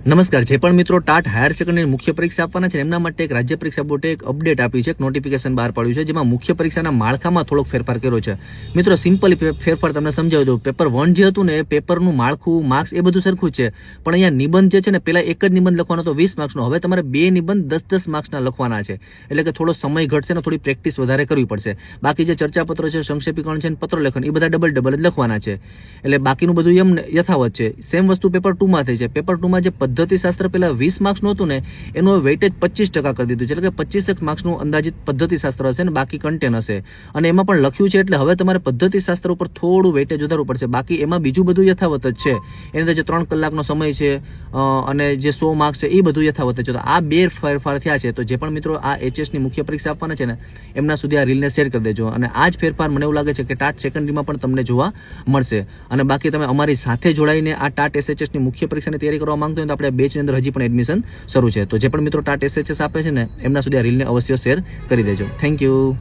નમસ્કાર, જે પણ મિત્રો ટાટ હાયર સેકન્ડરી મુખ્ય પરીક્ષા આપવાના છે એમના માટે એક રાજ્ય પરીક્ષા બોર્ડે એક અપડેટ આપી છે, એક નોટિફિકેશન બહાર પાડ્યું છે, જેમાં મુખ્ય પરીક્ષાના માળખામાં થોડોક ફેરફાર કર્યો છે. મિત્રો સિમ્પલી ફેરફાર તમને સમજાવી દઉં. પેપર 1 જે હતું ને એ પેપરનું માળખું, માર્ક્સ એ બધું સરખું છે, પણ અહીંયા નિબંધ જે છે ને પેલા એક જ નિબંધ લખવાનો હતો 20 માર્ક્સનો, હવે તમારે બે નિબંધ 10-10 માર્ક્સના લખવાના છે. એટલે કે થોડો સમય ઘટશે ને થોડી પ્રેક્ટિસ વધારે કરવી પડશે. બાકી જે ચર્ચાપત્રો છે, સંક્ષેપીકરણ છે, પત્રલેખન એ બધા ડબલ જ લખવાના છે. એટલે બાકીનું બધું એમ યથાવત છે. સેમ વસ્તુ પેપર 2 માં થઈ છે. પેપર 2 માં જે પદ્ધતિશાસ્ત્ર પેલા 20 માર્ક્સનું હતું ને એનું વેઇટેજ 25% કરી દીધું છે. એટલે કે 25 માર્ક્સનું અંદાજિત પદ્ધતિશાસ્ત્ર હશે ને બાકી કન્ટેન્ટ હશે. અને એમાં પણ લખ્યું છે એટલે હવે તમારે પદ્ધતિશાસ્ત્ર ઉપર થોડું વેઇટેજ વધારવું પડશે. બાકી એમાં બીજું બધું યથાવત જ છે. એની અંદર જે 3 કલાકનો સમય છે અને જે 100 માર્ક્સ છે એ બધું યથાવત છે. તો આ બે ફેરફાર થયા છે. તો જે પણ મિત્રો આ HS ની મુખ્ય પરીક્ષા આપવાના છે ને એમના સુધી આ રીલને શેર કરી દેજો. અને આ જ ફેરફાર મને એવું લાગે છે કે ટાટ સેકન્ડરીમાં પણ તમને જોવા મળશે. અને બાકી તમે અમારી સાથે જોડાઈને આ ટાટ SHS ની મુખ્ય પરીક્ષાની તૈયારી કરવા માંગતો હોય તો આપણે બેચની અંદર હજી પણ એડમિશન શરૂ છે. તો જે પણ મિત્રો ટાટ SHS આપે છે ને એમના સુધી આ રીલને અવશ્ય શેર કરી દેજો. Thank you.